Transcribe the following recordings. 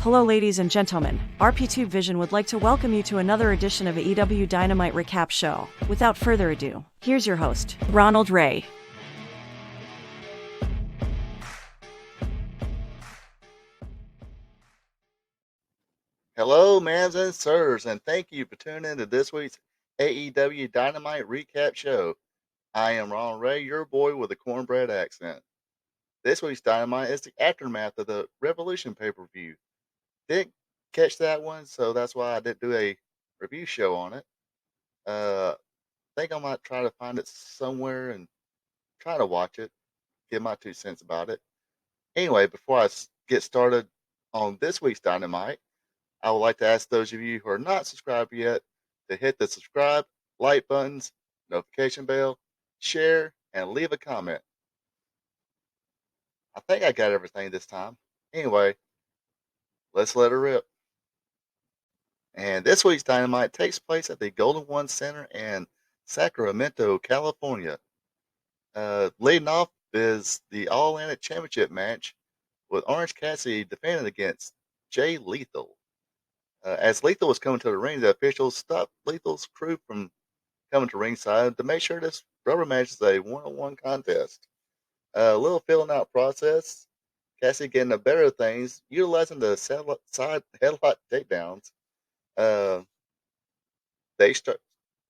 Hello, ladies and gentlemen. RP2 Vision would like to welcome you to another edition of AEW Dynamite Recap Show. Without further ado, here's your host, Ronald Ray. Hello, ma'ams and sirs, and thank you for tuning in to this week's AEW Dynamite Recap Show. I am Ronald Ray, your boy with a cornbread accent. This week's Dynamite is the aftermath of the Revolution pay-per-view. Didn't catch that one, so that's why I didn't do a review show on it. Think I might try to find it somewhere and try to watch it, give my 2 cents about it. Anyway, before I get started on this week's Dynamite, I would like to ask those of you who are not subscribed yet to hit the subscribe, like buttons, notification bell, share, and leave a comment. I think I got everything this time. Anyway, let's let her rip. And this week's Dynamite takes place at the Golden One Center in Sacramento, California. Leading off is the All In Championship match with Orange Cassidy defending against Jay Lethal. As Lethal was coming to the ring, the officials stopped Lethal's crew from coming to ringside to make sure this rubber match is a one-on-one contest. A little filling out process. Cassidy getting the better of things, utilizing the side headlock takedowns. Uh, they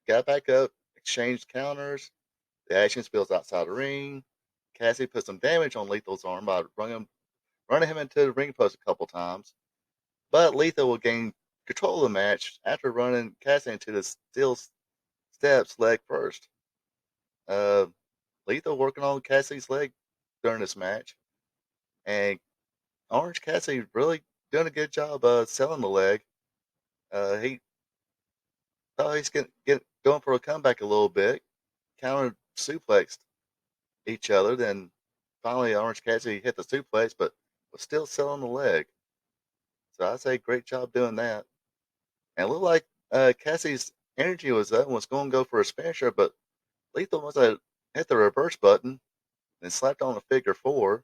got back up, exchanged counters. The action spills outside the ring. Cassidy put some damage on Lethal's arm by running him into the ring post a couple times. But Lethal will gain control of the match after running Cassidy into the steel steps leg first. Uh, Lethal working on Cassidy's leg during this match, and Orange Cassidy really doing a good job selling the leg. He thought he's going for a comeback a little bit, counter suplexed each other. Then finally, Orange Cassidy hit the suplex, but was still selling the leg. So I say great job doing that. And it looked like Cassidy's energy was up and was going to go for a finisher, but Lethal must have hit the reverse button and slapped on a figure four.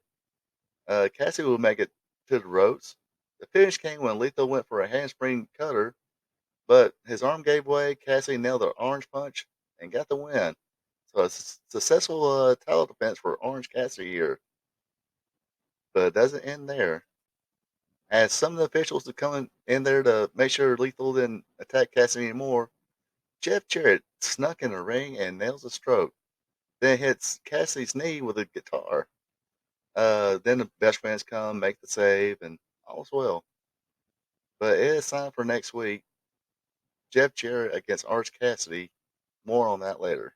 Cassidy would make it to the ropes. The finish came when Lethal went for a handspring cutter, but his arm gave way. Cassidy nailed the orange punch and got the win. So a successful title defense for Orange Cassidy here. But it doesn't end there. As some of the officials are coming in there to make sure Lethal didn't attack Cassidy anymore, Jeff Jarrett snuck in the ring and nails a stroke. Then hits Cassidy's knee with a guitar. Then the best friends come, make the save, and all's well. But it is time for next week. Jeff Jarrett against Orange Cassidy. More on that later.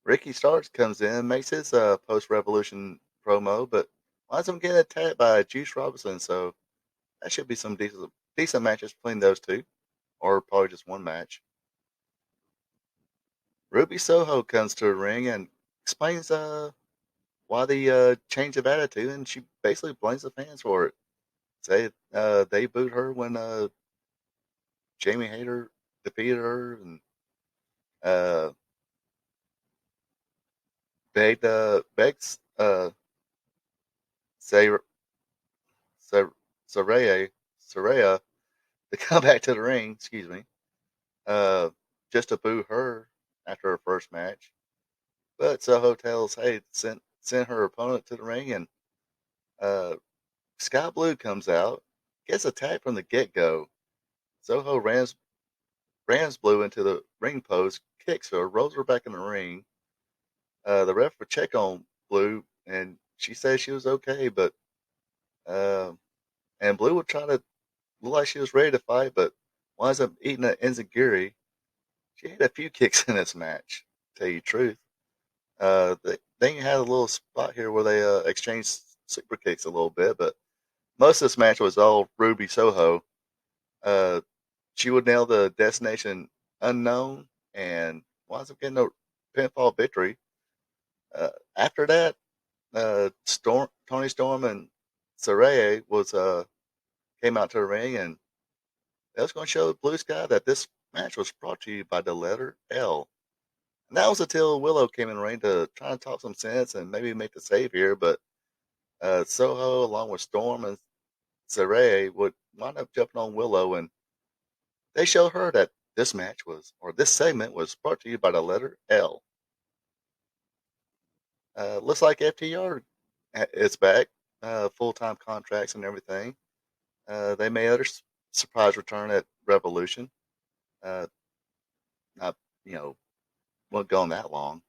Ricky Starks comes in, makes his post-revolution promo, but winds up getting attacked by Juice Robinson, so that should be some decent matches between those two, or probably just one match. Ruby Soho comes to the ring and explains why the change of attitude, and she basically blames the fans for it. Say they booed her when Jamie Hayter defeated her and uh, begged Say Saraya to come back to the ring. Excuse me, uh, just to boo her after her first match. But Soho tells, hey, send her opponent to the ring, and uh, Sky Blue comes out, gets attacked from the get go. Soho rams Blue into the ring post, kicks her, rolls her back in the ring. The ref would check on Blue, and she said she was okay, but uh, and Blue would try to look like she was ready to fight, but winds up eating an enziguri. She had a few kicks in this match, to tell you the truth. They had a little spot here where they exchanged super kicks a little bit, but most of this match was all Ruby Soho. Uh, she would nail the destination unknown and winds up getting a pinfall victory. After that, Tony Storm and Saraya came out to the ring, and that was going to show Blue Sky that this match was brought to you by the letter L. And that was until Willow came in the ring to try and talk some sense and maybe make the save here, but Soho, along with Storm and Saray would wind up jumping on Willow, and they show her that this segment was brought to you by the letter L. Looks like FTR is back, full-time contracts and everything. They made another surprise return at Revolution. Uh, not, you know, won't go on that long.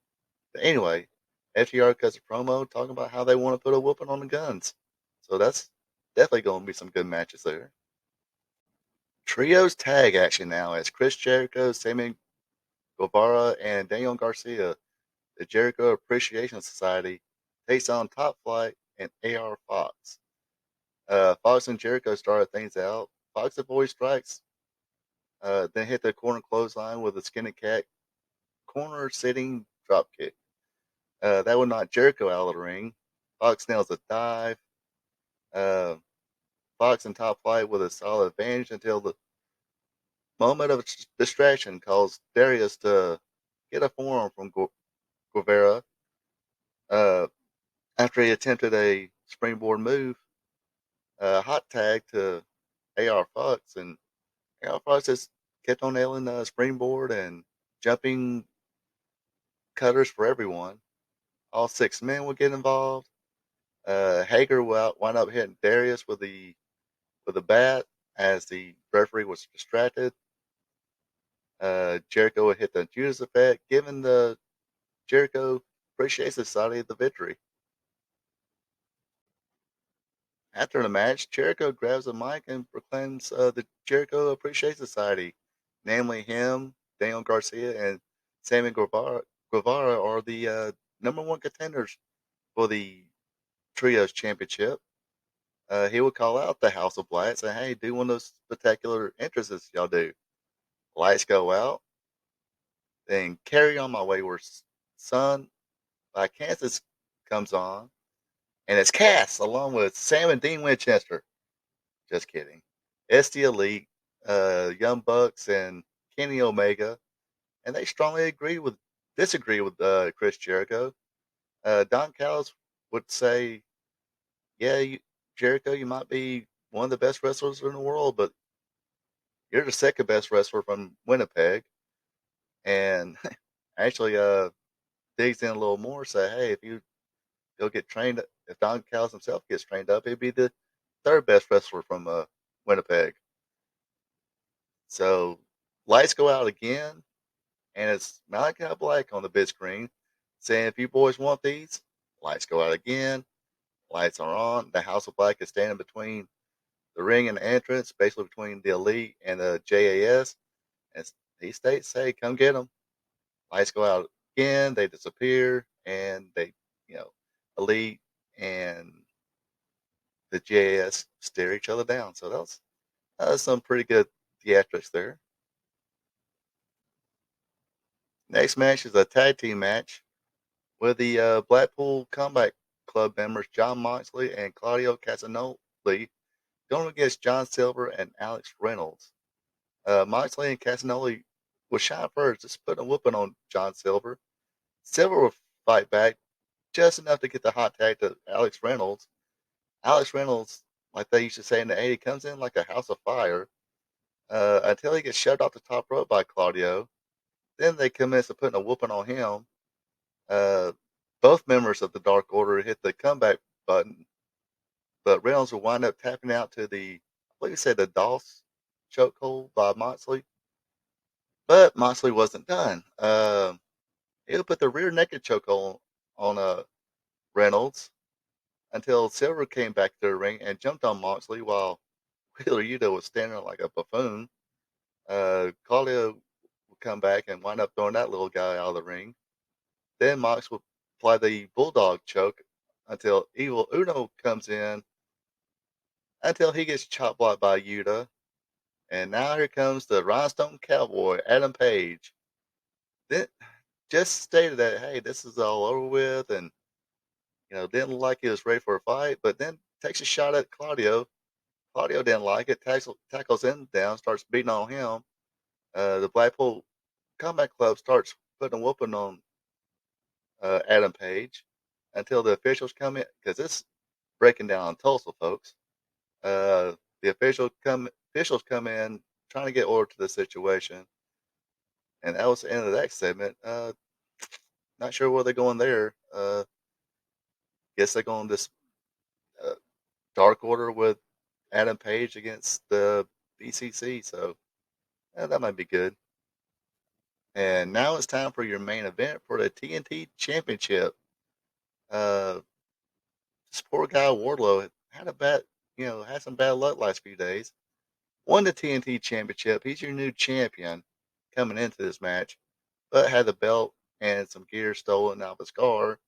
But anyway, FTR cuts a promo talking about how they want to put a whooping on the Guns. So that's definitely going to be some good matches there. Trios tag action now as Chris Jericho, Sammy Guevara, and Daniel Garcia, the Jericho Appreciation Society, takes on Top Flight and AR Fox. Fox and Jericho started things out. Fox avoids strikes, then hit the corner clothesline with a skinny cat corner sitting drop kick. That would knock Jericho out of the ring. Fox nails a dive. Uh, Fox and Top Flight with a solid advantage until the moment of distraction caused Darius to get a forearm from Guevara after he attempted a springboard move. Hot tag to AR Fox, and AR Fox just kept on nailing the springboard and jumping cutters for everyone. All six men would get involved. Hager wound up hitting Darius with a bat as the referee was distracted. Jericho would hit the Judas effect, giving the Jericho Appreciation Society the victory. After the match, Jericho grabs a mic and proclaims the Jericho Appreciation Society, namely him, Daniel Garcia, and Sammy Guevara are the number one contenders for the Trios Championship. He would call out the House of Black, say, "Hey, do one of those spectacular entrances y'all do." Lights go out, then "Carry On My Wayward Son" by Kansas comes on, and it's Cass along with Sam and Dean Winchester. Just kidding. It's the Elite, Young Bucks, and Kenny Omega, and they strongly disagree with Chris Jericho. Don Callis would say, "Yeah, Jericho, you might be one of the best wrestlers in the world, but you're the second best wrestler from Winnipeg." And actually, digs in a little more, say, "Hey, if you go get trained, if Don Callis himself gets trained up, he'd be the third best wrestler from Winnipeg." So lights go out again, and it's Malachi Black on the big screen saying, "If you boys want these," lights go out again. Lights are on. The House of Black is standing between the ring and the entrance, basically between the Elite and the JAS. And he states, "Hey, come get them." Lights go out again. They disappear, and Elite and the JAS stare each other down. So that was some pretty good theatrics there. Next match is a tag team match with the Blackpool Combat Club members John Moxley and Claudio Castagnoli going against John Silver and Alex Reynolds. Moxley and Castagnoli will shine first, just putting a whooping on John Silver. Silver will fight back just enough to get the hot tag to Alex Reynolds. Alex Reynolds, like they used to say in the 80s, comes in like a house of fire until he gets shoved off the top rope by Claudio. Then they commence to putting a whooping on him. Uh, both members of the Dark Order hit the comeback button, but Reynolds will wind up tapping out to I believe he said the DOS chokehold by Moxley. But Moxley wasn't done. He'll put the rear naked chokehold on Reynolds until Silver came back to the ring and jumped on Moxley while Wheeler Yuta was standing like a buffoon. Claudio would come back and wind up throwing that little guy out of the ring. Then Mox would apply the Bulldog choke until Evil Uno comes in until he gets chop blocked by Yuta. And now here comes the Rhinestone Cowboy, Adam Page. Then just stated that, hey, this is all over with, and didn't look like he was ready for a fight, but then takes a shot at Claudio. Claudio didn't like it, tackles him down, starts beating on him. The Blackpool Combat Club starts putting a whooping on Adam Page until the officials come in, because it's breaking down on Tulsa, folks. Uh, the officials come in trying to get order to the situation, and that was the end of that segment. Not sure where they're going there. Guess they're going this uh, Dark Order with Adam Page against the BCC, so that might be good. And now it's time for your main event for the TNT Championship. Uh, this poor guy Wardlow had some bad luck last few days. Won the TNT Championship. He's your new champion coming into this match, but had the belt and some gear stolen out of his car.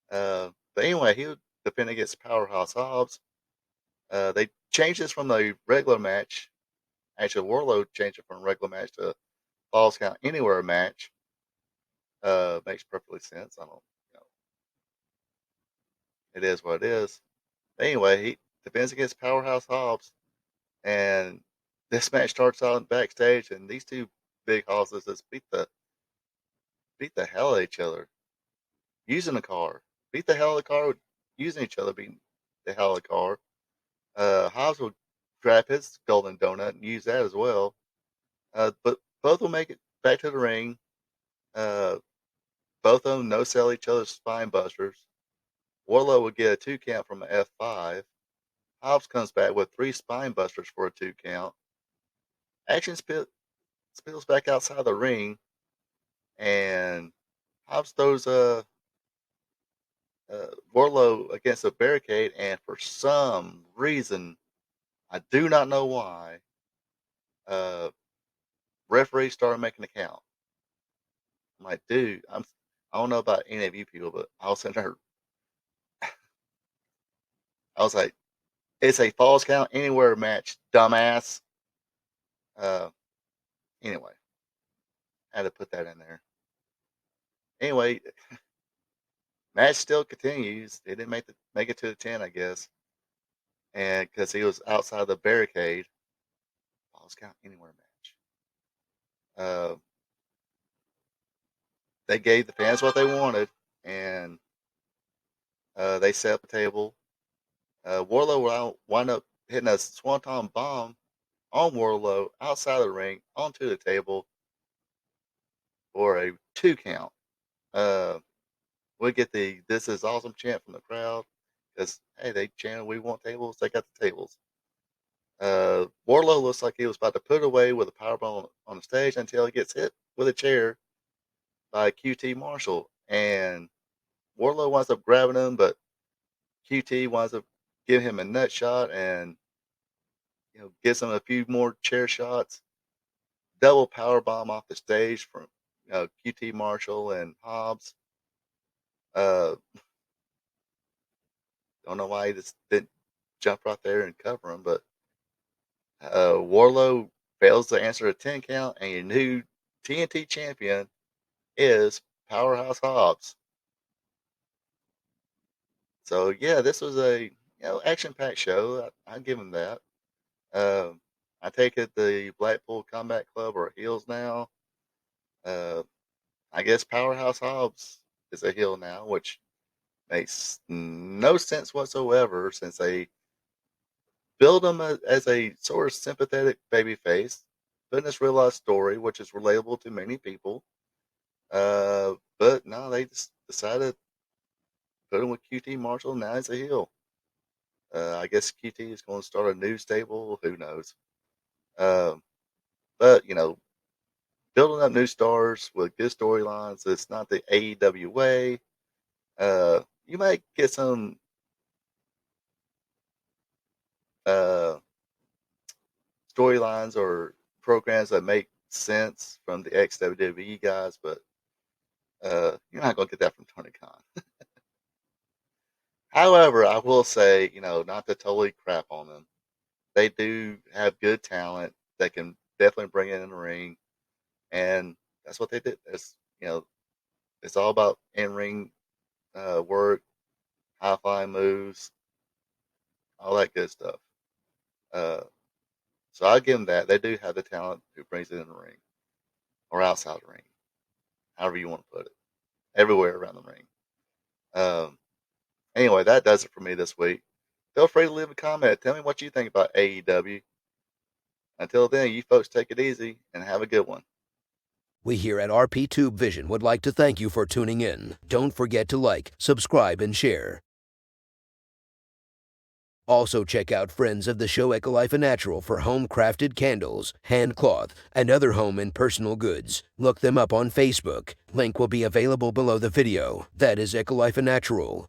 But anyway, he would defend against Powerhouse Hobbs. They changed this from the regular match. Actually, Warlow changed it from a regular match to a Falls Count Anywhere match. Makes perfectly sense. I don't, you know, it is what it is. But anyway, he defends against Powerhouse Hobbs, and this match starts out backstage, and these two big hosses just beat the hell out of each other using the car. Beat the hell out of the car with using each other, beating the hell out of the car. Hobbs will grab his golden donut and use that as well. But both will make it back to the ring. Uh, both of them no sell each other's spine busters. Warlow will get a 2 count from an F5. Hobbs comes back with 3 spine busters for a 2 count. Action spills back outside the ring, and Hobbs throws Warlow against a barricade, and for some reason, I do not know why, uh, referees started making the count. I'm like, dude, I don't know about any of you people, but I was sitting there, I was like, it's a falls count anywhere match, dumbass. Uh, anyway, I had to put that in there. Anyway, match still continues. They didn't make it to the 10, I guess, and because he was outside the barricade, falls count anywhere match. Uh, they gave the fans what they wanted, and they set up a table. Warlow will wind up hitting a swanton bomb on Warlow outside the ring onto the table for a 2 count. Uh, we get the "This is awesome" chant from the crowd because hey, they chanted, "We want tables." They got the tables. Warlow looks like he was about to put it away with a powerbomb on the stage until he gets hit with a chair by QT Marshall, and Warlow winds up grabbing him, but QT winds up giving him a nut shot and gives him a few more chair shots. Double power bomb off the stage from QT Marshall and Hobbs. Uh, don't know why he just didn't jump right there and cover him, but Warlow fails to answer a 10 count, and your new TNT champion is Powerhouse Hobbs. So yeah, this was a action packed show. I give him that. Um, I take it the Blackpool Combat Club are heels now. Uh, I guess Powerhouse Hobbs is a heel now, which makes no sense whatsoever since they build him as a sort of sympathetic babyface, put in this real life story, which is relatable to many people. But no, they just decided to put him with QT Marshall. Now he's a heel. I guess QT is going to start a new stable. Who knows? Uh, but building up new stars with good storylines. It's not the AEW way. You might get some uh, storylines or programs that make sense from the ex WWE guys, but you're not going to get that from Tony Khan. However, I will say, not to totally crap on them. They do have good talent that can definitely bring it in the ring, and that's what they did. It's all about in ring work, high flying moves, all that good stuff. Uh, so I give them that. They do have the talent who brings it in the ring or outside the ring, however you want to put it, everywhere around the ring. Um, anyway, that does it for me this week. Feel free to leave a comment. Tell me what you think about AEW. Until then, you folks take it easy and have a good one. We here at RP Tube Vision would like to thank you for tuning in. Don't forget to like, subscribe, and share. Also check out friends of the show Ecolife Natural for home-crafted candles, hand cloth, and other home and personal goods. Look them up on Facebook. Link will be available below the video. That is Ecolife Natural.